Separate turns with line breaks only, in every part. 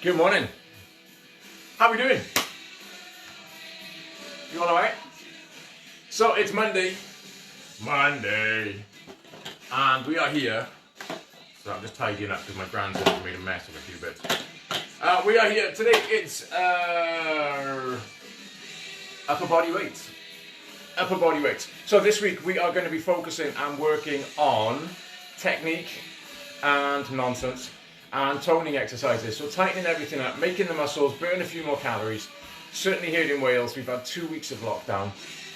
Good morning. How are we doing? You all right? So it's Monday, and we are here. So I'm just tidying up because my granddaughter made a mess of a few bits. We are here today. It's upper body weights. Upper body weights. So this week we are going to be focusing and working on technique and nonsense and toning exercises. So tightening everything up, making the muscles burn a few more calories. Certainly here in Wales we've had 2 weeks of lockdown.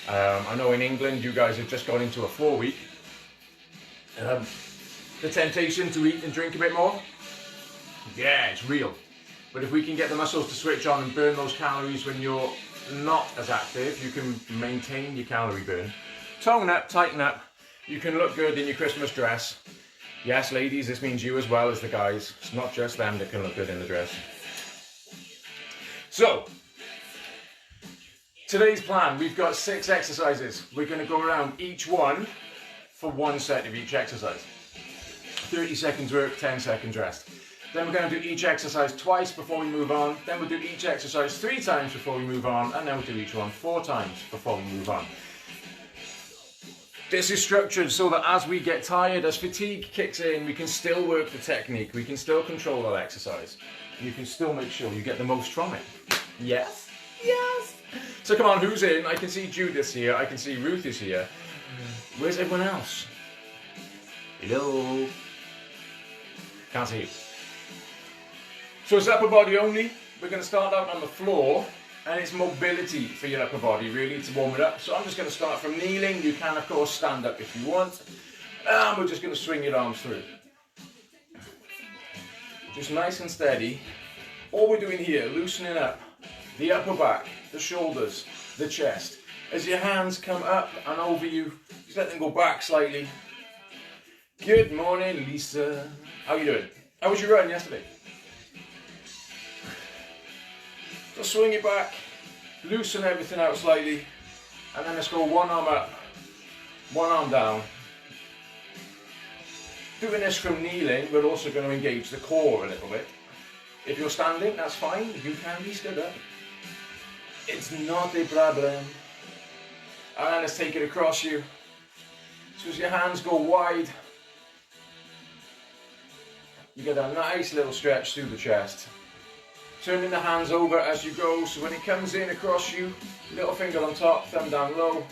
I know in England you guys have just gone into a 4-week. The temptation to eat and drink a bit more, yeah, it's real. But if we can get the muscles to switch on and burn those calories when you're not as active, you can maintain your calorie burn. Tone up, tighten up. You can look good in your Christmas dress. Yes, ladies, this means you as well as the guys. It's not just them that can look good in the dress. So, today's plan, we've got 6 exercises. We're going to go around each one for 1 set of each exercise. 30 seconds work, 10 seconds rest. Then we're going to do each exercise twice before we move on. Then we'll do each exercise 3 times before we move on. And then we'll do each one 4 times before we move on. This is structured so that as we get tired, as fatigue kicks in, we can still work the technique. We can still control our exercise. You can still make sure you get the most from it. Yes? Yes! So come on, who's in? I can see Judith's here. I can see Ruth is here. Where's everyone else? Hello? Can't see you. So it's upper body only. We're going to start out on the floor, and it's mobility for your upper body really to warm it up. So I'm just going to start from kneeling. You can of course stand up if you want, and we're just going to swing your arms through. Just nice and steady. All we're doing here, loosening up the upper back, the shoulders, the chest. As your hands come up and over you, just let them go back slightly. Good morning, Lisa. How are you doing? How was your run yesterday? Just swing it back, loosen everything out slightly, and then let's go one arm up, one arm down. Doing this from kneeling, we're also going to engage the core a little bit. If you're standing, that's fine, you can be stood up. It's not a problem. And then let's take it across you. So as your hands go wide, you get a nice little stretch through the chest. Turning the hands over as you go, so when it comes in across you, little finger on top, thumb down low.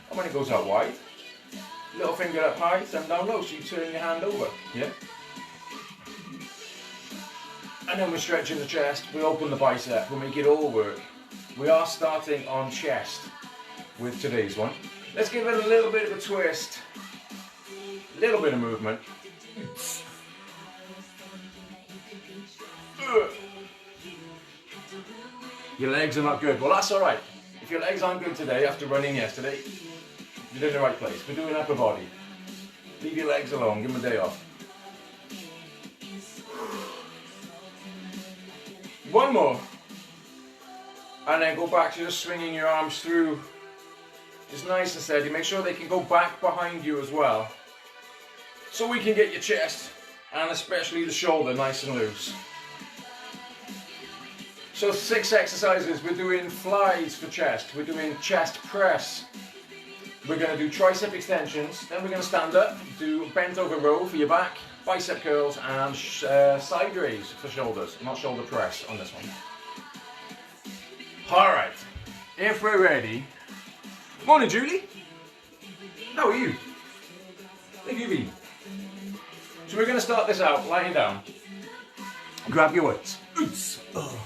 And when it goes out wide, little finger up high, thumb down low, so you turn your hand over, yeah? And then we're stretching the chest, we open the bicep, we'll make it all work. We are starting on chest with today's one. Let's give it a little bit of a twist, a little bit of movement. Your legs are not good. Well, that's all right. If your legs aren't good today after running yesterday, you're in the right place. We're doing upper body. Leave your legs alone. Give them a day off. One more. And then go back to just swinging your arms through. Just nice and steady. Make sure they can go back behind you as well. So we can get your chest and especially the shoulder nice and loose. So 6 exercises, we're doing flies for chest, we're doing chest press, we're going to do tricep extensions, then we're going to stand up, do bent over row for your back, bicep curls and side raise for shoulders, not shoulder press on this one. Alright, if we're ready, morning Julie, how are you? How have you been? So we're going to start this out lying down, grab your weights. Oh.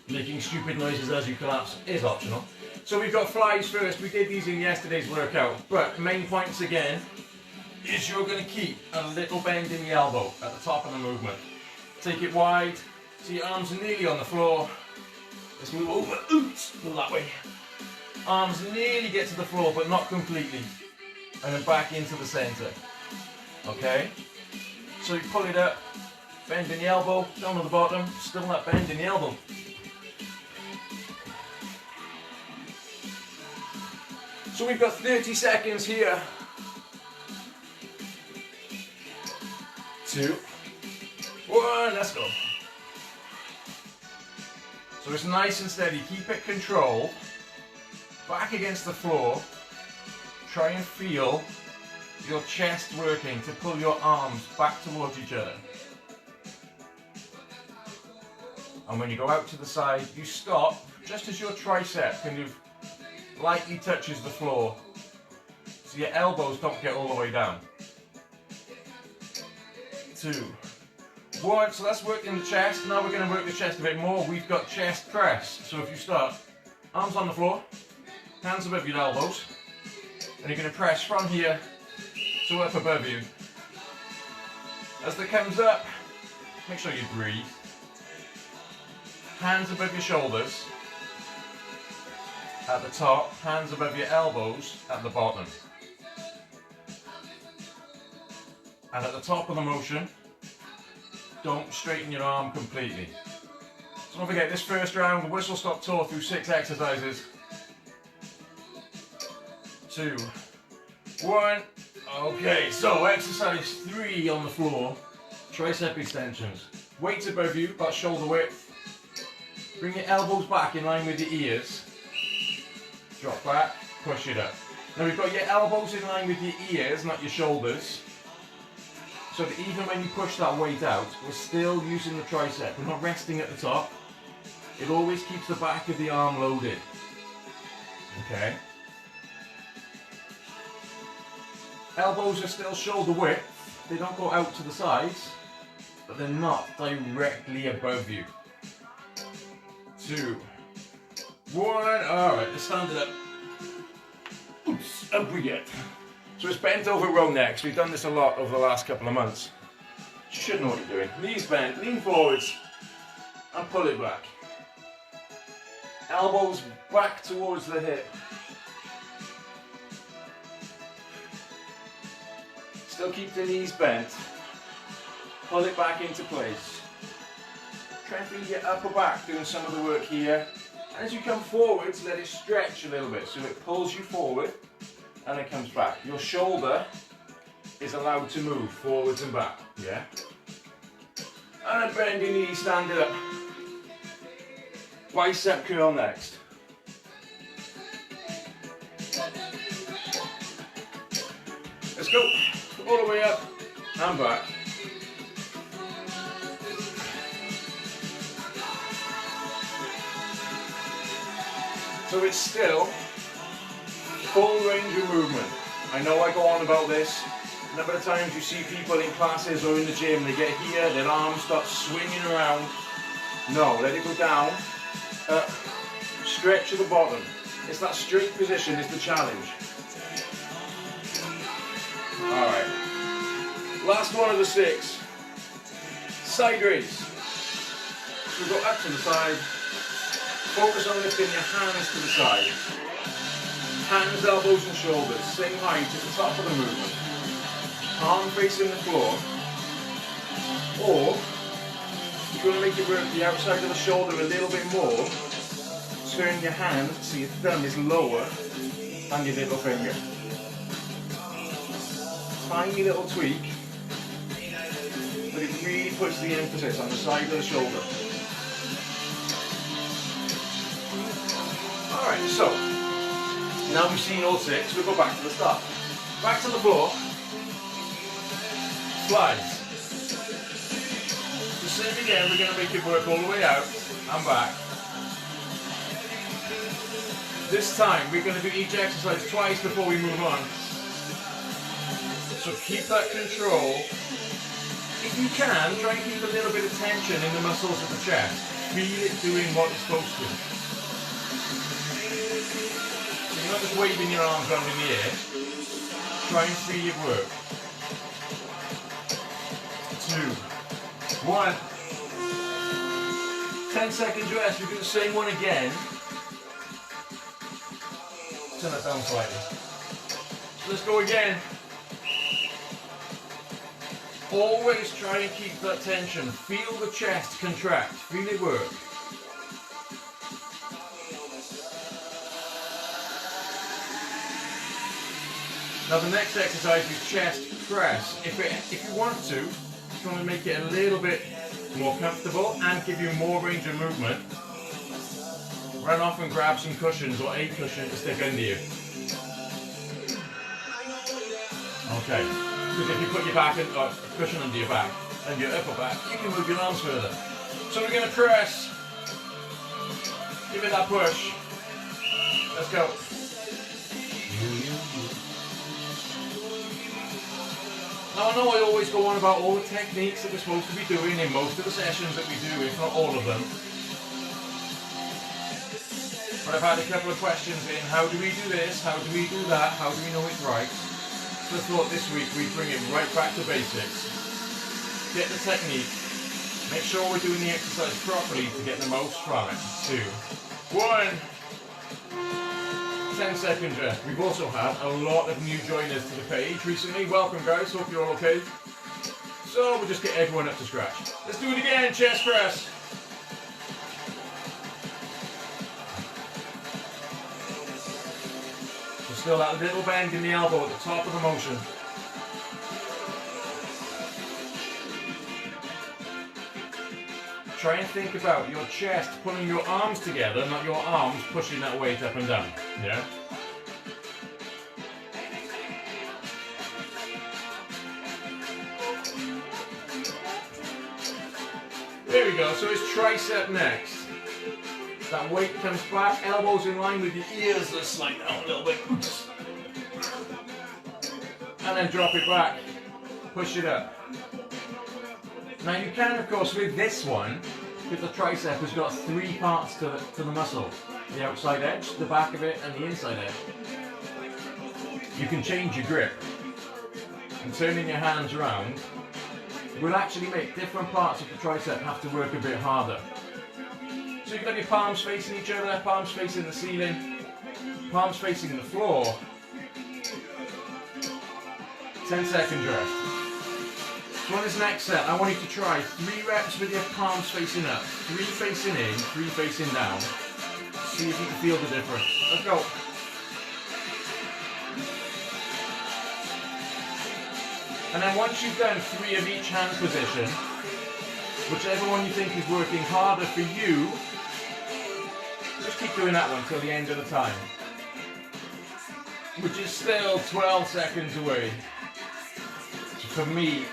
Making stupid noises as you collapse is optional. So we've got flies first. We did these in yesterday's workout, but main points again is you're going to keep a little bend in the elbow at the top of the movement. Take it wide, so your arms are nearly on the floor. Let's move over, go that way. Arms nearly get to the floor, but not completely. And then back into the center. Okay? So you pull it up, bend in the elbow, down to the bottom, still that bend in the elbow. So we've got 30 seconds here. 2, 1, let's go. So it's nice and steady, keep it controlled. Back against the floor. Try and feel your chest working to pull your arms back towards each other. And when you go out to the side, you stop just as your tricep kind of lightly touches the floor, so your elbows don't get all the way down. 2, 1, so that's working the chest. Now we're going to work the chest a bit more. We've got chest press. So if you start, arms on the floor, hands above your elbows, and you're going to press from here to up above you. As that comes up, make sure you breathe. Hands above your shoulders at the top, hands above your elbows at the bottom. And at the top of the motion, don't straighten your arm completely. So don't forget, this first round, the whistle stop tour through 6 exercises. 2, 1. Okay, so exercise 3 on the floor, tricep extensions. Weights above you, about shoulder width. Bring your elbows back in line with your ears. Drop back, push it up. Now we've got your elbows in line with your ears, not your shoulders. So that even when you push that weight out, we're still using the tricep. We're not resting at the top. It always keeps the back of the arm loaded. Okay? Elbows are still shoulder width. They don't go out to the sides, but they're not directly above you. 2, 1. Alright, let's stand it up. Oops, up we get. So it's bent over row next. We've done this a lot over the last couple of months. You should know what you're doing. Knees bent, lean forwards, and pull it back. Elbows back towards the hip. Still keep the knees bent. Pull it back into place. Try and feel your upper back doing some of the work here. And as you come forwards, let it stretch a little bit so it pulls you forward and it comes back. Your shoulder is allowed to move forwards and back. Yeah? And then bend your knees, stand it up. Bicep curl next. Let's go. All the way up and back. So it's still full range of movement. I know I go on about this. A number of times you see people in classes or in the gym, they get here, their arms start swinging around. No, let it go down, up, stretch to the bottom. It's that straight position is the challenge. Alright, last one of the 6. Side raise. So we go up to the side. Focus on lifting your hands to the side. Hands, elbows and shoulders, same height at the top of the movement. Palm facing the floor. Or, if you want to make it work the outside of the shoulder a little bit more, turn your hand so your thumb is lower than your little finger. Tiny little tweak, but it really puts the emphasis on the side of the shoulder. Alright, so, now we've seen all 6, we'll go back to the start. Back to the floor, slides. So same again, we're going to make it work all the way out and back. This time, we're going to do each exercise twice before we move on. So keep that control. If you can, try and keep a little bit of tension in the muscles of the chest. Feel it doing what it's supposed to. So you're not just waving your arms around in the air. Try and feel it work. 2, 1. 10 seconds rest. We do the same one again. Turn that down slightly. So let's go again. Always try and keep that tension. Feel the chest contract. Feel it work. Now the next exercise is chest press. If you want to, just want to make it a little bit more comfortable and give you more range of movement, run off and grab some cushions or a cushion to stick under you. Okay, because if you put your back in, a cushion under your back and your upper back, you can move your arms further. So we're going to press. Give it that push. Let's go. Now I know I always go on about all the techniques that we're supposed to be doing in most of the sessions that we do, if not all of them. But I've had a couple of questions in, how do we do this, how do we do that, how do we know it's right? So I thought this week we'd bring it right back to basics. Get the technique, make sure we're doing the exercise properly to get the most from it. 2, 1. 10 seconds rest. We've also had a lot of new joiners to the page recently. Welcome guys, hope you're all okay. So we'll just get everyone up to scratch. Let's do it again, chest press. So still that little bend in the elbow at the top of the motion. Try and think about your chest pulling your arms together, not your arms pushing that weight up and down. Yeah? There we go, so it's tricep next. That weight comes back, elbows in line with your ears, let's slide down a little bit. And then drop it back, push it up. Now you can, of course, with this one, because the tricep has got 3 parts to the muscle. The outside edge, the back of it, and the inside edge. You can change your grip. And turning your hands around will actually make different parts of the tricep have to work a bit harder. So you've got your palms facing each other, palms facing the ceiling, palms facing the floor. 10 seconds rest. So on this next set, I want you to try 3 reps with your palms facing up, 3 facing in, 3 facing down. See if you can feel the difference. Let's go. And then once you've done 3 of each hand position, whichever one you think is working harder for you, just keep doing that one till the end of the time, which is still 12 seconds away. So for me,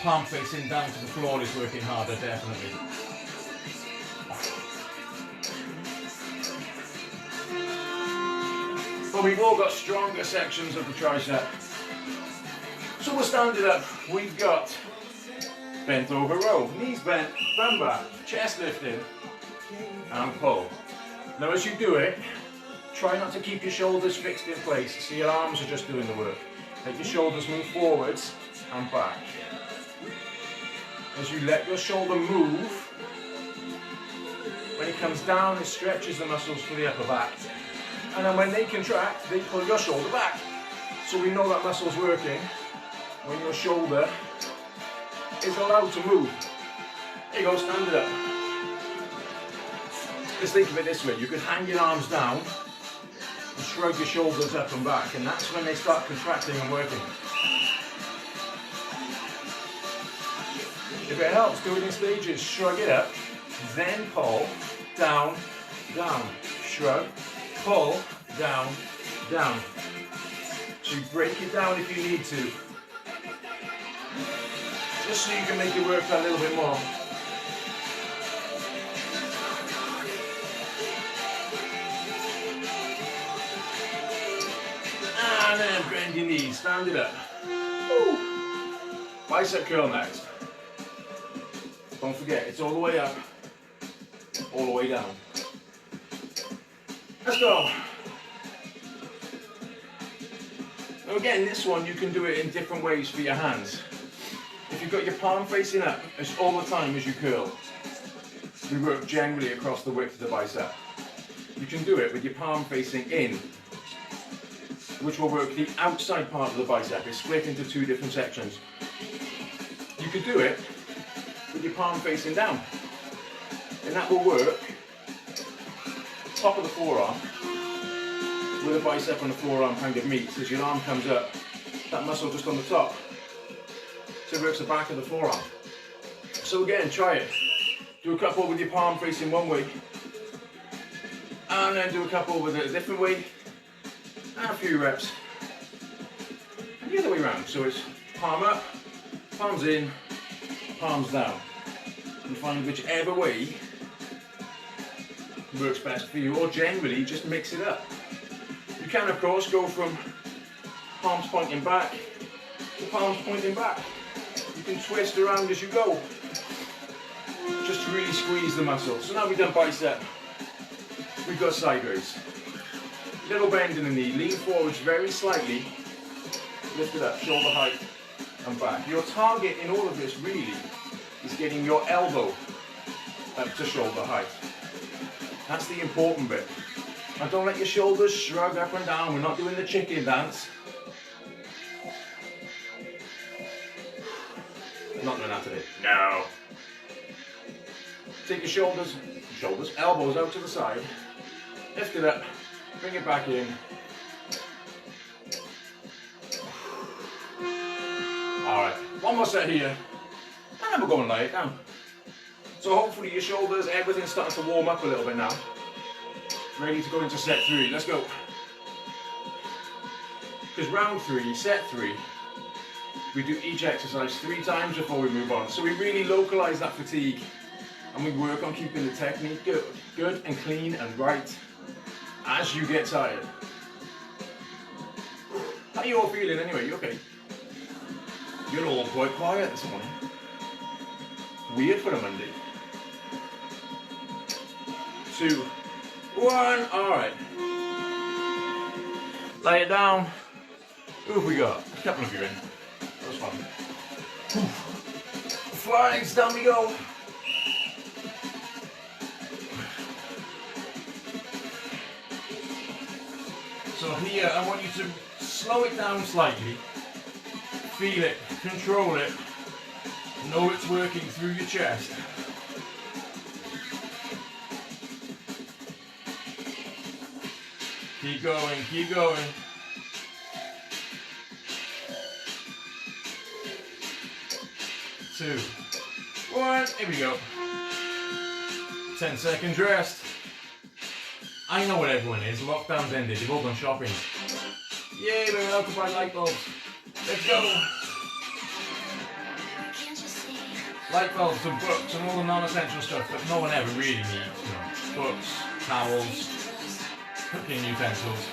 palm facing down to the floor is working harder, definitely. But we've all got stronger sections of the tricep. So we'll stand it up. We've got bent over row, knees bent, bum back, chest lifted, and pull. Now as you do it, try not to keep your shoulders fixed in place, so your arms are just doing the work. Let your shoulders move forwards and back. As you let your shoulder move, when it comes down, it stretches the muscles for the upper back. And then when they contract, they pull your shoulder back. So we know that muscle's working when your shoulder is allowed to move. There you go, stand it up. Just think of it this way, you could hang your arms down and shrug your shoulders up and back, and that's when they start contracting and working. If it helps, do it in stages. Shrug it up, then pull, down, down. Shrug, pull, down, down. So you break it down if you need to. Just so you can make it work a little bit more. And then bend your knees, stand it up. Woo. Bicep curl next. Don't forget, it's all the way up, all the way down. Let's go. Now again, this one you can do it in different ways for your hands. If you've got your palm facing up, it's all the time as you curl. We work generally across the width of the bicep. You can do it with your palm facing in, which will work the outside part of the bicep. It's split into 2 different sections. You could do it with your palm facing down, and that will work top of the forearm with a bicep on the forearm kind of meets as your arm comes up, that muscle just on the top. So it works the back of the forearm. So again, try it. Do a couple with your palm facing one way. And then do a couple with it a different way. And a few reps. And the other way around. So it's palm up, palms in, palms down. And find whichever way works best for you, or generally just mix it up. You can of course go from palms pointing back to palms pointing back. You can twist around as you go, just to really squeeze the muscle. So now we've done bicep, we've got sideways. Little bend in the knee, lean forwards very slightly, lift it up, shoulder height and back. Your target in all of this really is getting your elbow up to shoulder height. That's the important bit. And don't let your shoulders shrug up and down. We're not doing the chicken dance. I'm not doing that today. No. Take your elbows out to the side. Lift it up. Bring it back in. Alright, one more set here. And then we're going to lie it down. So hopefully your shoulders, everything's starting to warm up a little bit now. Ready to go into set 3, let's go. Because round 3, set 3, we do each exercise 3 times before we move on. So we really localize that fatigue and we work on keeping the technique good and clean and right as you get tired. How are you all feeling anyway? You okay? You're all quite quiet this morning. Weird for a Monday. 2, 1, alright. Lay it down. Who have we got? A couple of you in. That was fun. Flags, down we go. So here I want you to slow it down slightly. Feel it, control it. Know it's working through your chest. Keep going, keep going. 2, 1, here we go. 10 seconds rest. I know what everyone is, lockdown's ended, they've all gone shopping. Yay, we're allowed to buy light bulbs. Let's go. Light bulbs and books and all the non-essential stuff that no one ever really needs. You know, books, towels, cooking utensils.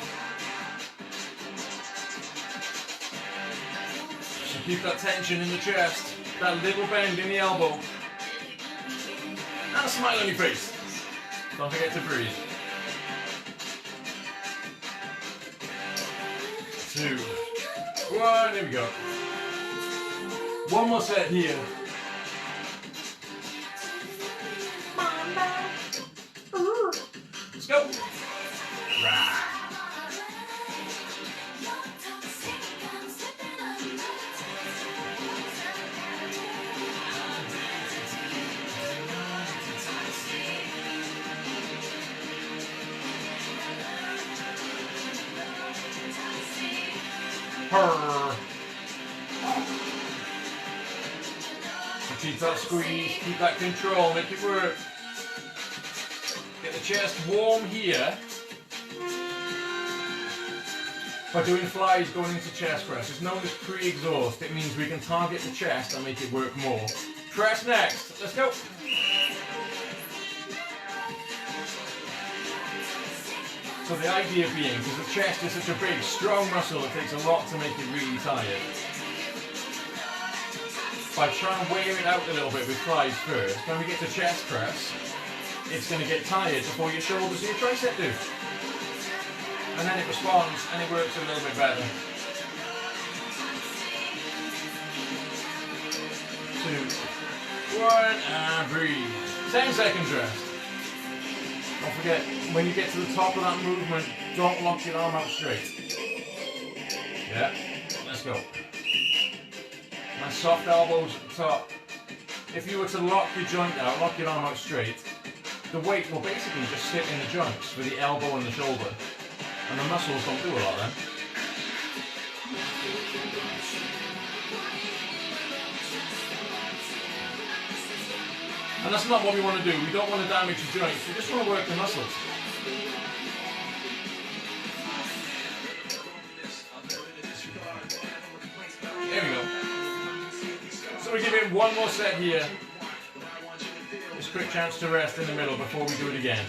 So keep that tension in the chest, that little bend in the elbow, and a smile on your face. Don't forget to breathe. 2, 1, there we go. One more set here. Let's go. Rah. Purr. So keep that squeeze, keep that control, make it work. Get the chest warm here. By doing flies going into chest press, it's known as pre-exhaust. It means we can target the chest and make it work more. Press next, let's go. So the idea being, because the chest is such a big, strong muscle, it takes a lot to make it really tired. By trying to wear it out a little bit with flies first, when we get to chest press, it's going to get tired before your shoulders and your tricep do. And then it responds and it works a little bit better. 2, 1, and breathe. 10 seconds rest. Don't forget, when you get to the top of that movement, don't lock your arm out straight. Yeah, let's go. Nice soft elbows at the top. If you were to lock your joint out, lock your arm out straight, the weight will basically just sit in the joints with the elbow and the shoulder. And the muscles don't do a lot then. And that's not what we want to do. We don't want to damage the joints. We just want to work the muscles. There we go. So we give it one more set here. Just a quick chance to rest in the middle before we do it again.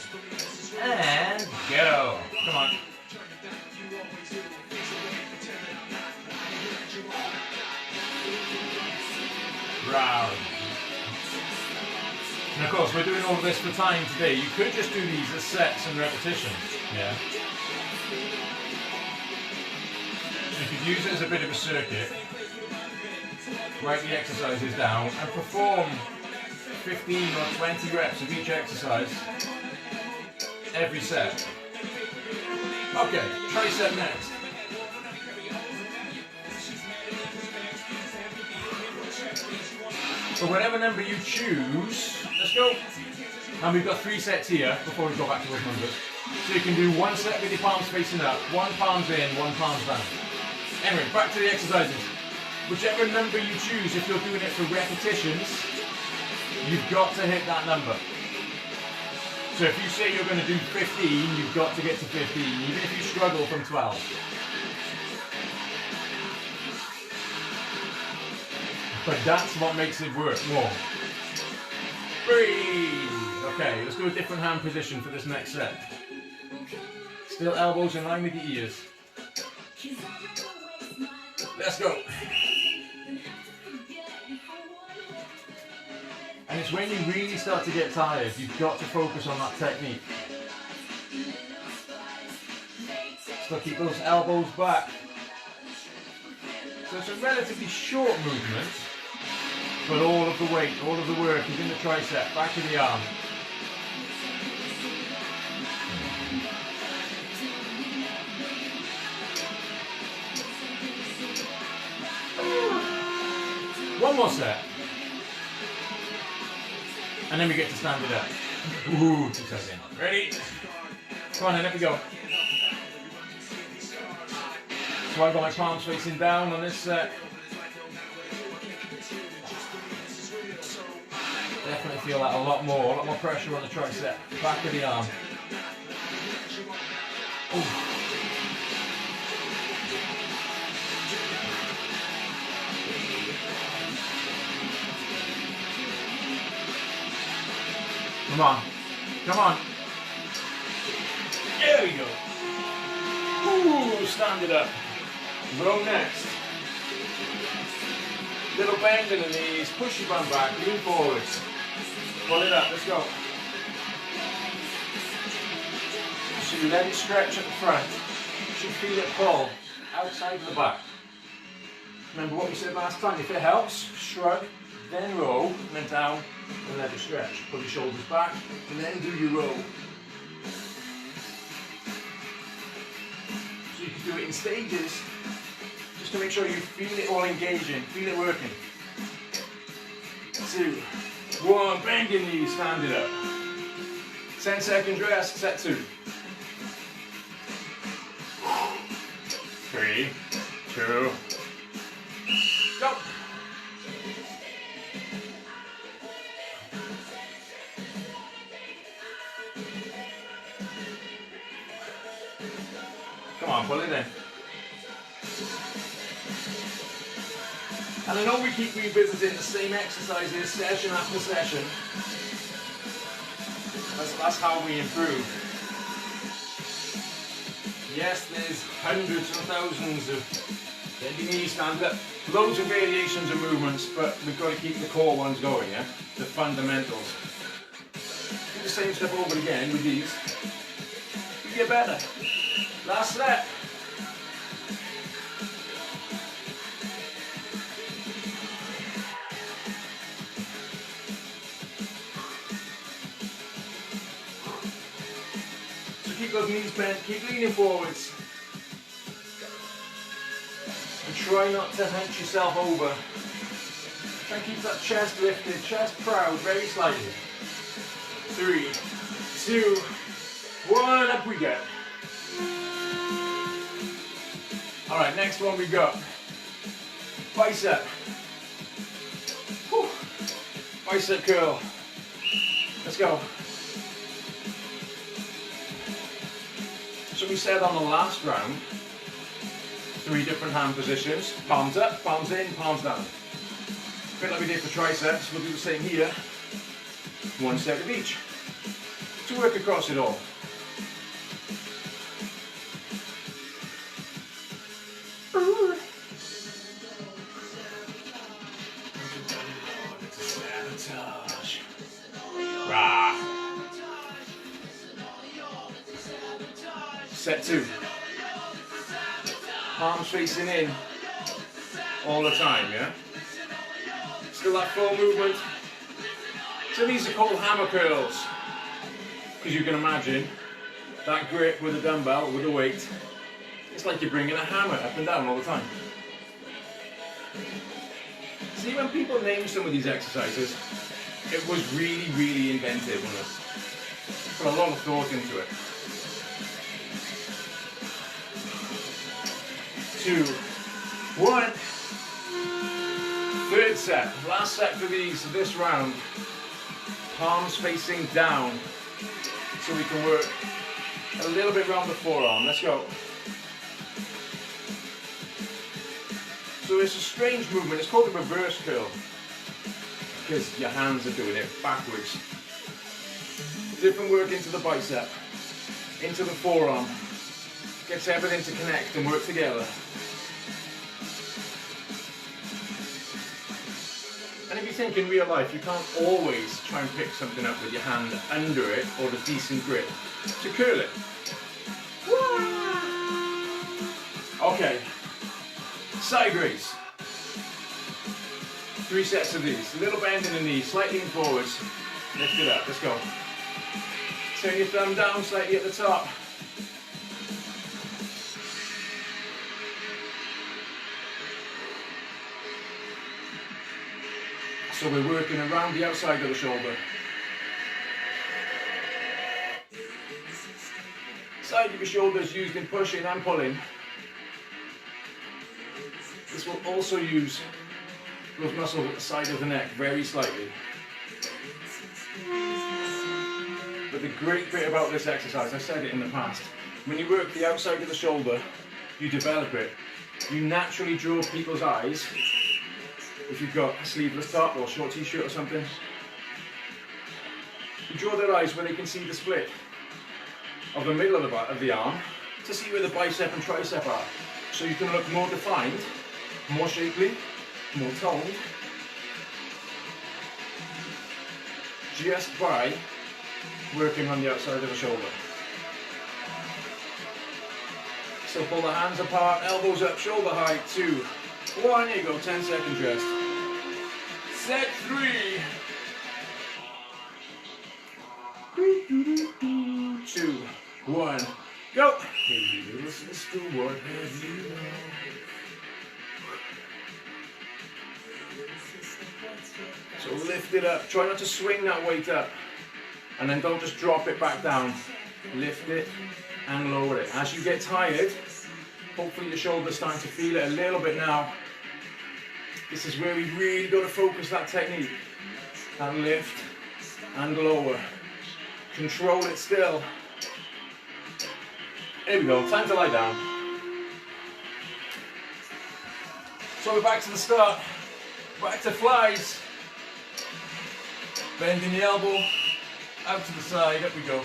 And go. Come on. Round. And of course, we're doing all of this for time today. You could just do these as sets and repetitions. Yeah. You could use it as a bit of a circuit. Write the exercises down and perform 15 or 20 reps of each exercise every set. Okay, tricep next. So whatever number you choose, let's go. And we've got 3 sets here before we go back to those numbers. So you can do one set with your palms facing up, one palms in, one palms down. Anyway, back to the exercises. Whichever number you choose, if you're doing it for repetitions, you've got to hit that number. So if you say you're going to do 15, you've got to get to 15, even if you struggle from 12. But that's what makes it work more. Breathe. Okay, let's do a different hand position for this next set. Still elbows in line with your ears. Let's go. And it's when you really start to get tired, you've got to focus on that technique. So keep those elbows back. So it's a relatively short movement, but all of the weight, all of the work is in the tricep, back of the arm. One more set. And then we get to stand it up. Ooh, 2 seconds. Ready? Come on then, let me go. So I've got my palms facing down on this set. Definitely feel that a lot more pressure on the tricep, back of the arm. Ooh. Come on, come on. There we go. Ooh, stand it up. Row next. Little bend in the knees, push your bum back, lean forwards. Pull it up, let's go. So you let it stretch at the front. You should feel it pull outside of the back. Remember what we said last time, if it helps, shrug, then row, and then down, and let it stretch. Pull your shoulders back, and then do your row. So you can do it in stages, just to make sure you feel it all engaging, feel it working. 2, 1, bend your knees, stand it up. 10 seconds rest, set 2. 3, 2, go. Come on, pull it in. And I know we keep revisiting the same exercises session after session. That's how we improve. Yes, there's hundreds and thousands of bend your knees, stand up, loads of variations of movements, but we've got to keep the core ones going, yeah? The fundamentals. Do the same stuff over again with these. You get better. Last set. So keep those knees bent, keep leaning forwards. And try not to hunch yourself over. Try and keep that chest lifted, chest proud, very slightly. 3, 2, 1, up we go. Alright, next one we got bicep. Whew. Bicep curl. Let's go. So we said on the last round, 3 different hand positions. Palms up, palms in, palms down. A bit like we did for triceps, we'll do the same here. 1 set of each. To work across it all. Set 2. Palms facing in all the time, yeah? Still that full movement. So these are called hammer curls. Because you can imagine that grip with a dumbbell, with a weight, it's like you're bringing a hammer up and down all the time. See, when people name some of these exercises, it was really, really inventive and put a lot of thought into it. 2, 1. Third set, last set for this round. Palms facing down, so we can work a little bit around the forearm. Let's go. So it's a strange movement. It's called the reverse curl because your hands are doing it backwards. Different work into the bicep, into the forearm. Gets everything to connect and work together. And if you think in real life, you can't always try and pick something up with your hand under it or the decent grip to curl it. Okay, side raise. 3 sets of these. A little bend in the knee, slightly in forwards. Lift it up, let's go. Turn your thumb down slightly at the top. So we're working around the outside of the shoulder. Side of your shoulder is used in pushing and pulling. This will also use those muscles at the side of the neck very slightly. But the great bit about this exercise, I've said it in the past, when you work the outside of the shoulder, you develop it. You naturally draw people's eyes. If you've got a sleeveless top or a short t-shirt or something, you draw their eyes where they can see the split of the middle of the arm to see where the bicep and tricep are. So you can look more defined, more shapely, more toned, just by working on the outside of the shoulder. So pull the hands apart, elbows up, shoulder height, 2, 1, here you go, 10 seconds rest. Set 3. 2, 1, go. Hey, little sister, what have you done? So lift it up. Try not to swing that weight up. And then don't just drop it back down. Lift it and lower it. As you get tired, hopefully your shoulder's starting to feel it a little bit now. This is where we really got to focus that technique. And lift and lower. Control it still. Here we go, time to lie down. So we're back to the start. Back to flies. Bending the elbow, out to the side, up we go.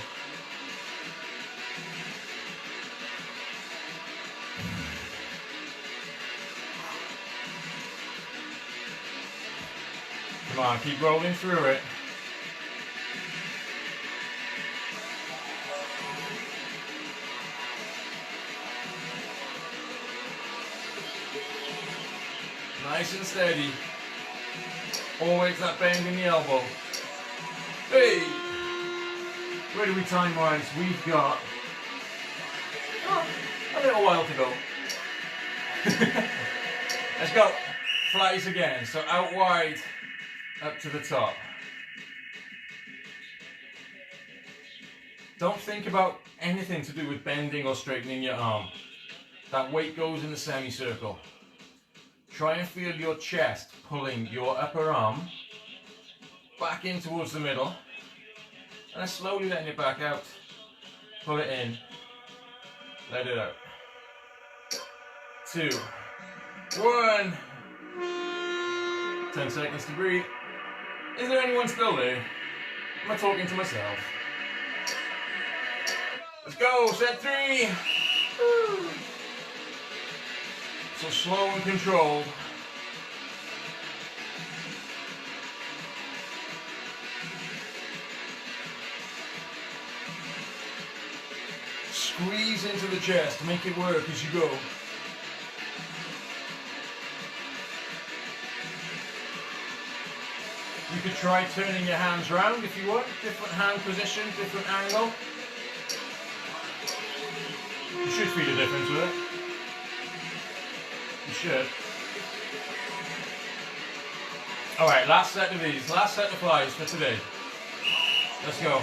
Come on, keep rolling through it. Nice and steady. Always that bend in the elbow. Hey! Where do we time-wise? We've got a little while to go. Let's go. Flies again. So out wide, up to the top. Don't think about anything to do with bending or straightening your arm. That weight goes in the semicircle. Try and feel your chest pulling your upper arm back in towards the middle And then slowly letting it back out. Pull it in. Let it out. 2, 1. 10 seconds to breathe. Is there anyone still there? Am I talking to myself? Let's go, set 3. Woo. So slow and controlled. Squeeze into the chest, make it work as you go. You could try turning your hands around if you want. Different hand position, different angle. You should feel a difference with it. You should. Alright, last set of these. Last set of flies for today. Let's go.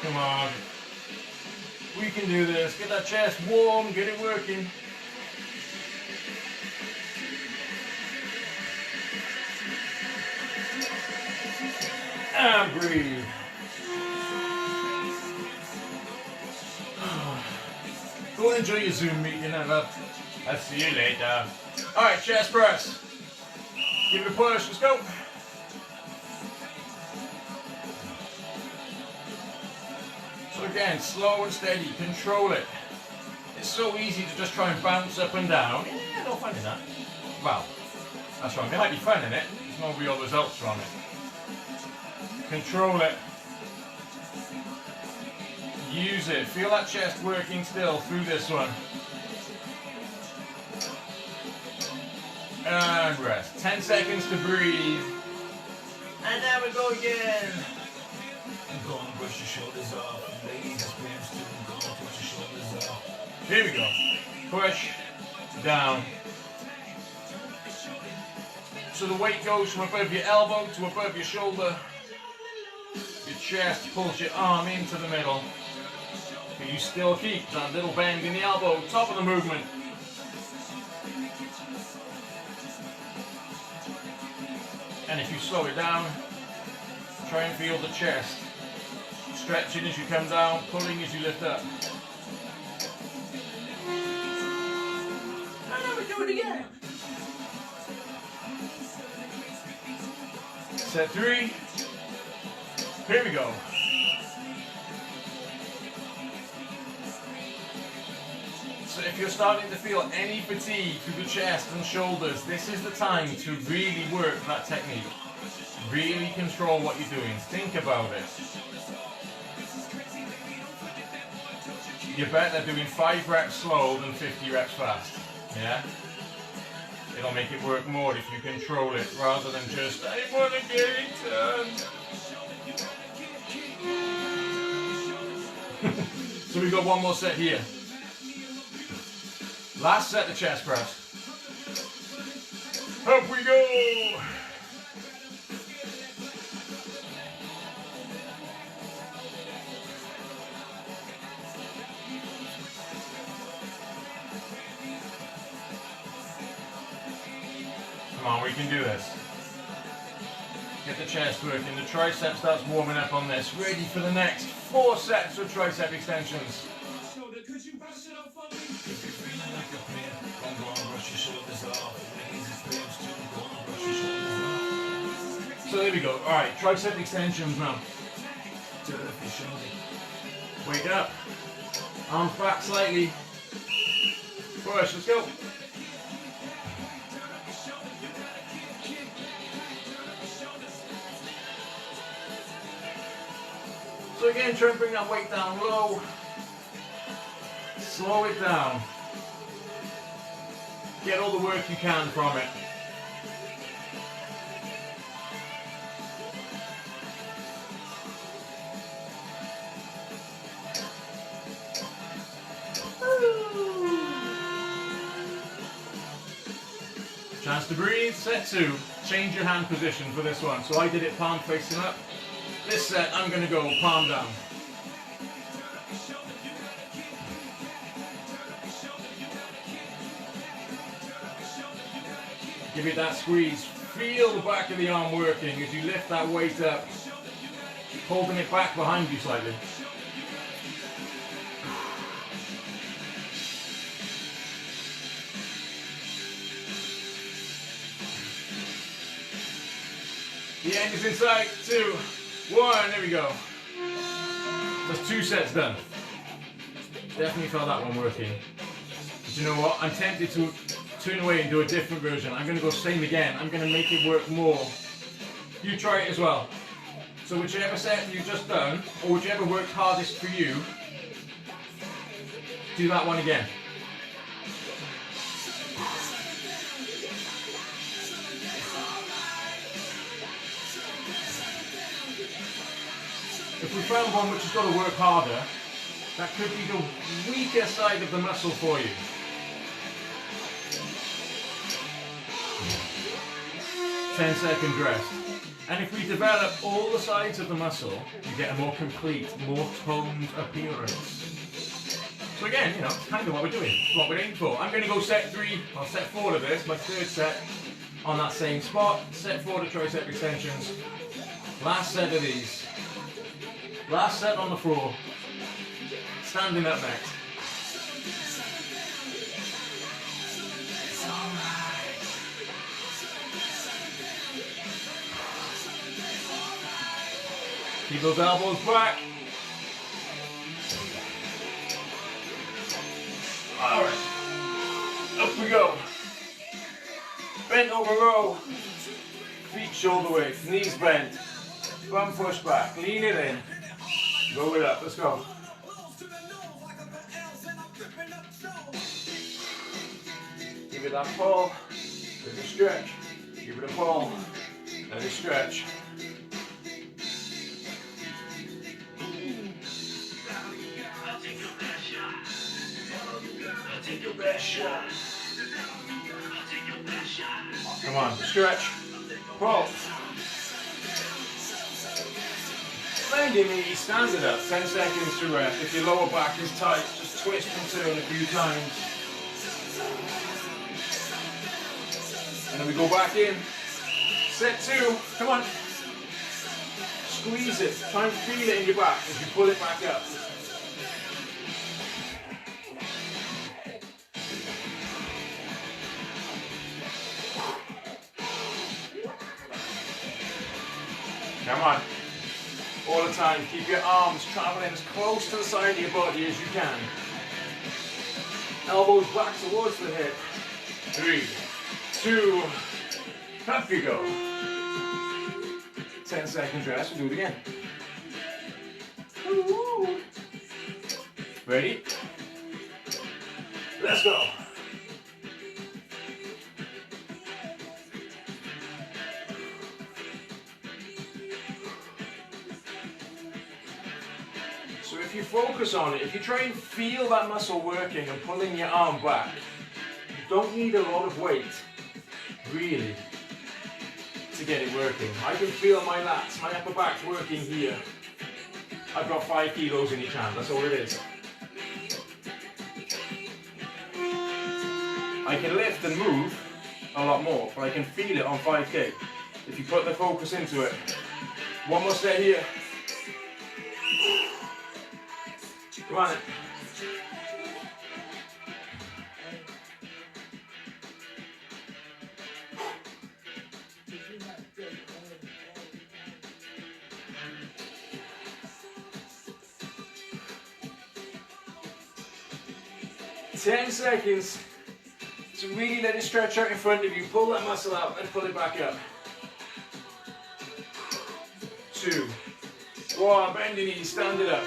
Come on. We can do this. Get that chest warm, get it working. And breathe. Go and enjoy your Zoom meeting, love. I'll see you later. Alright, chest press. Give it a push, let's go. So again, slow and steady, control it. It's so easy to just try and bounce up and down. Yeah, no fun in that. Well, that's right, there might be fun in it. There's no real results from it. Control it. Use it. Feel that chest working still through this one. And rest. 10 seconds to breathe. And there we go again. Go and brush your shoulders off. Here we go. Push down. So the weight goes from above your elbow to above your shoulder. Your chest pulls your arm into the middle. But you still keep that little bend in the elbow, top of the movement. And if you slow it down, try and feel the chest. Stretching as you come down, pulling as you lift up. And then we do it again. Set 3. Here we go. So if you're starting to feel any fatigue through the chest and shoulders, this is the time to really work that technique. Really control what you're doing. Think about it. You're better doing 5 reps slow than 50 reps fast. Yeah? It'll make it work more if you control it rather than just, I want to get it done. So we've got one more set here. Last set of chest press. Up we go! Come on, we can do this. Get the chest working. The tricep starts warming up on this. Ready for the next 4 sets of tricep extensions. So there we go. Alright, tricep extensions now. Wake up. Arms back slightly. Push, let's go. So again, try and bring that weight down low. Slow it down. Get all the work you can from it. Chance to breathe. Set 2. Change your hand position for this one. So I did it palm facing up. This set, I'm going to go palm down. Give it that squeeze. Feel the back of the arm working as you lift that weight up, holding it back behind you slightly. The end is in sight. 2, 1. There we go. That's 2 sets done. Definitely felt that one working. But you know what? I'm tempted to turn away and do a different version. I'm going to go same again. I'm going to make it work more. You try it as well. So whichever set you've just done, or whichever worked hardest for you, do that one again. If we found one which has got to work harder, that could be the weaker side of the muscle for you. Ten-second rest. And if we develop all the sides of the muscle, you get a more complete, more toned appearance. So again, you know, it's kind of what we're doing, what we're aiming for. I'm going to go set 3, or set 4 of this, my 3rd set, on that same spot. Set 4 to tricep extensions. Last set of these. Last set on the floor. Standing up next. Keep those elbows back. Alright. Up we go. Bent over row. Feet shoulder width. Knees bent. Bum push back. Lean it in. Go it up. Let's go. Give it that pull. Let it stretch. Give it a pull. Let it stretch. Take your best shot. Come on, stretch. Pull. Bend your knees, stand it up. 10 seconds to rest. If your lower back is tight, just twist and turn a few times. And then we go back in. Set 2. Come on. Squeeze it. Try and feel it in your back as you pull it back up. Come on. All the time, keep your arms traveling as close to the side of your body as you can. Elbows back towards the hip. 3, 2, up you go. 10 seconds rest, we'll do it again. Ready? Let's go. So if you focus on it, if you try and feel that muscle working and pulling your arm back, you don't need a lot of weight, really, to get it working. I can feel my lats, my upper back working here. I've got 5 kilos in each hand, that's all it is. I can lift and move a lot more, but I can feel it on 5K if you put the focus into it. One more set here. Come on. 10 seconds to really let it stretch out in front of you. Pull that muscle out and pull it back up. 2, 1, bend your knees, stand it up.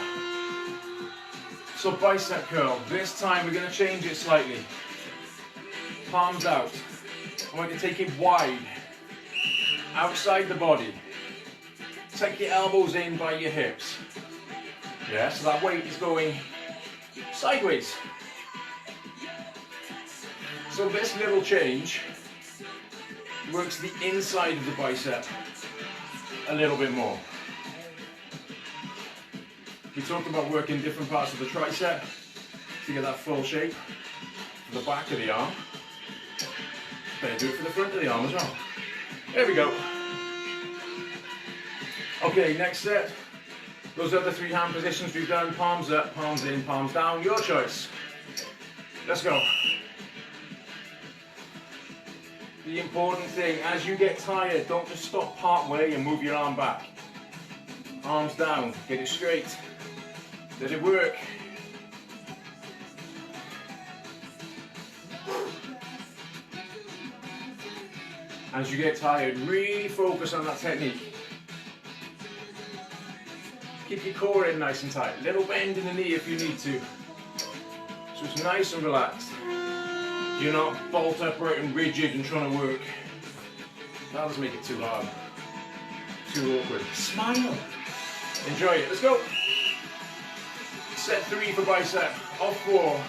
So bicep curl. This time we're going to change it slightly. Palms out. I want you to take it wide. Outside the body. Take your elbows in by your hips. Yeah, so that weight is going sideways. So this little change works the inside of the bicep a little bit more. We talked about working different parts of the tricep to get that full shape for the back of the arm. Better do it for the front of the arm as well. There we go. Okay, next set. Those other 3 hand positions we've done. Palms up, palms in, palms down. Your choice. Let's go. The important thing, as you get tired, don't just stop part way and move your arm back. Arms down, get it straight. Let it work. As you get tired, really focus on that technique. Keep your core in nice and tight. Little bend in the knee if you need to. So it's nice and relaxed. You're not bolt upright and rigid and trying to work. That doesn't make it too hard. Too awkward. Smile. Enjoy it. Let's go. Set 3 for bicep. Off 4.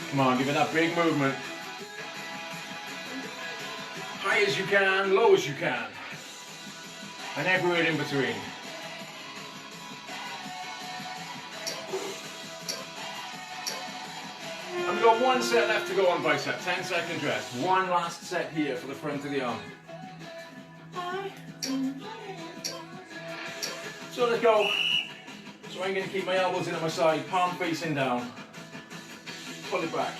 Come on, give it that big movement. High as you can, low as you can. And everywhere in between. And we've got 1 set left to go on bicep. 10 seconds rest. 1 last set here for the front of the arm. So let's go. So I'm going to keep my elbows in at my side, palm facing down. Pull it back.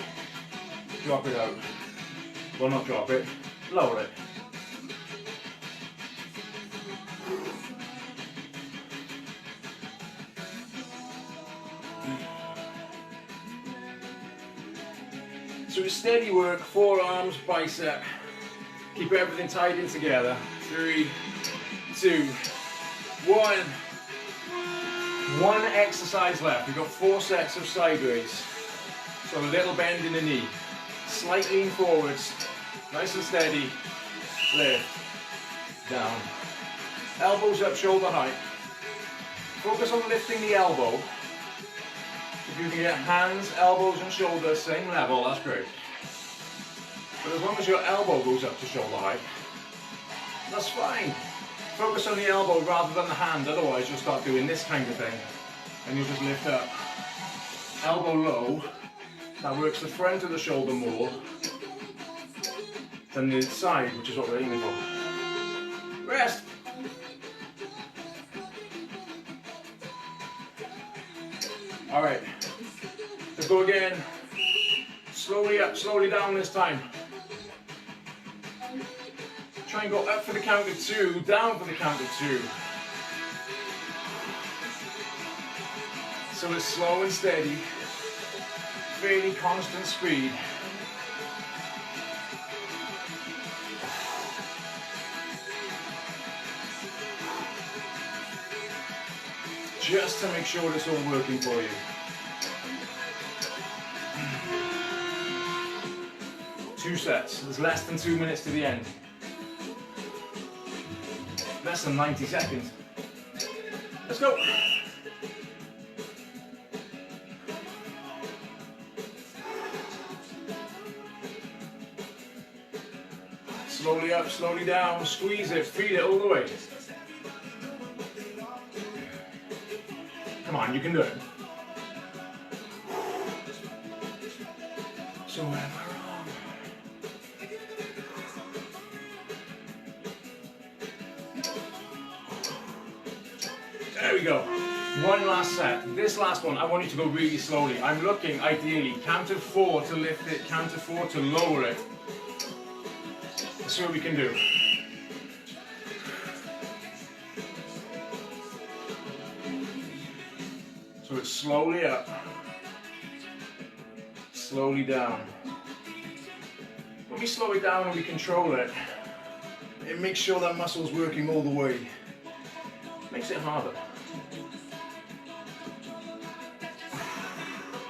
Drop it out. Well, not drop it. Lower it. So it's steady work, forearms, bicep. Keep everything tied in together. 3, 2, 1. 1 exercise left. We've got 4 sets of sideways. So a little bend in the knee. Slight lean forwards. Nice and steady. Lift. Down. Elbows up, shoulder height. Focus on lifting the elbow. If you can get hands, elbows and shoulders same level, that's great. But as long as your elbow goes up to shoulder height, that's fine. Focus on the elbow rather than the hand, otherwise you'll start doing this kind of thing. And you'll just lift up. Elbow low. That works the front of the shoulder more than the side, which is what we're aiming for. Rest. All right, let's go again. Slowly up, slowly down this time. Try and go up for the count of 2, down for the count of 2. So it's slow and steady. Fairly constant speed. Just to make sure it's all working for you. Two sets. There's less than 2 minutes to the end. Less than 90 seconds. Let's go. Slowly up, slowly down, squeeze it, feed it all the way. Come on, you can do it. So am I wrong? There we go. 1 last set. This last one, I want you to go really slowly. I'm looking, ideally, count of 4 to lift it, count of 4 to lower it. Let's see what we can do. So it's slowly up, slowly down. When we slow it down and we control it, it makes sure that muscle's working all the way. Makes it harder.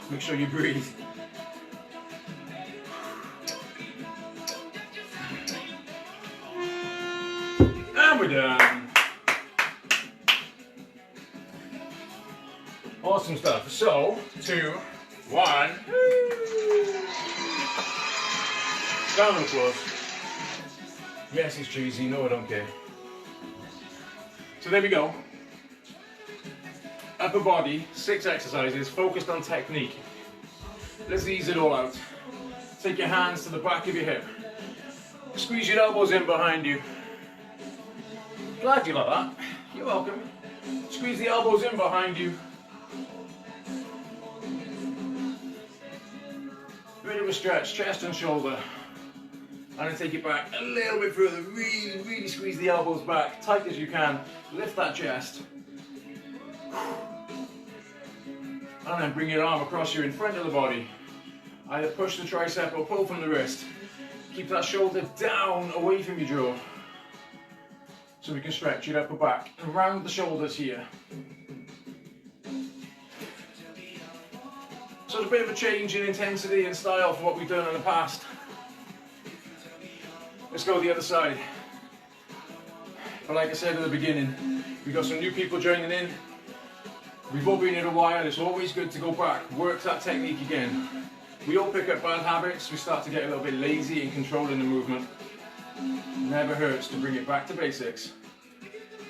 Make sure you breathe. And we're done. Awesome stuff. So, 2, 1. Round of applause. Yes, it's cheesy. No, I don't care. So there we go. Upper body, 6 exercises focused on technique. Let's ease it all out. Take your hands to the back of your hip. Squeeze your elbows in behind you. Glad you like that. You're welcome. Squeeze the elbows in behind you. Bit of a stretch, chest and shoulder. And then take it back a little bit further. Really, really squeeze the elbows back, tight as you can. Lift that chest. And then bring your arm across you in front of the body. Either push the tricep or pull from the wrist. Keep that shoulder down, away from your jaw. So we can stretch your upper back and round the shoulders here. So it's a bit of a change in intensity and style for what we've done in the past. Let's go the other side. But like I said at the beginning, we've got some new people joining in. We've all been here a while, it's always good to go back, work that technique again. We all pick up bad habits, we start to get a little bit lazy in controlling the movement. Never hurts to bring it back to basics.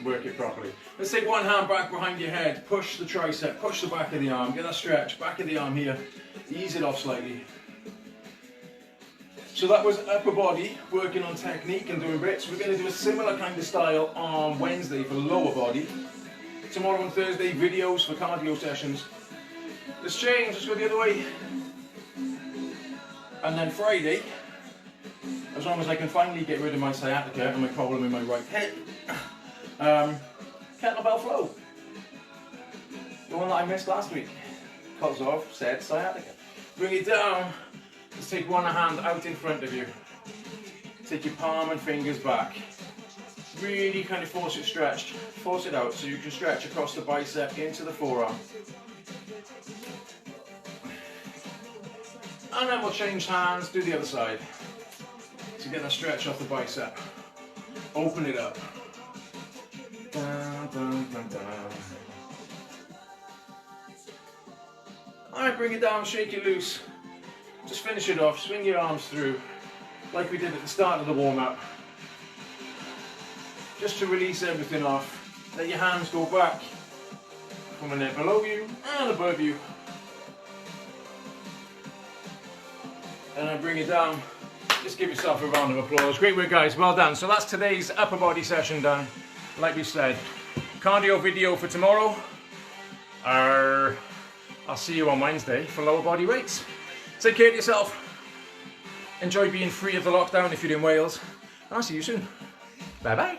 Work it properly. Let's take one hand back behind your head, push the tricep, push the back of the arm, get that stretch, back of the arm here, ease it off slightly. So that was upper body, working on technique and doing bits. We're going to do a similar kind of style on Wednesday for lower body. Tomorrow and Thursday, videos for cardio sessions. Let's change, let's go the other way. And then Friday, as long as I can finally get rid of my sciatica and my problem in my right hip, kettlebell flow. The one that I missed last week, because of said sciatica. Bring it down. Let's take one hand out in front of you. Take your palm and fingers back. Really kind of force it stretched. Force it out so you can stretch across the bicep into the forearm. And then we'll change hands, do the other side. To get that stretch off the bicep. Open it up. Dun, dun, dun, dun. Alright, bring it down, shake it loose. Just finish it off, swing your arms through, like we did at the start of the warm-up. Just to release everything off. Let your hands go back, coming there below you and above you. And then bring it down. Just give yourself a round of applause. Great work, guys, well done. So that's today's upper body session done. Like we said, cardio video for tomorrow. I'll see you on Wednesday for lower body weights. Take care of yourself. Enjoy being free of the lockdown if you're in Wales. And I'll see you soon. Bye bye.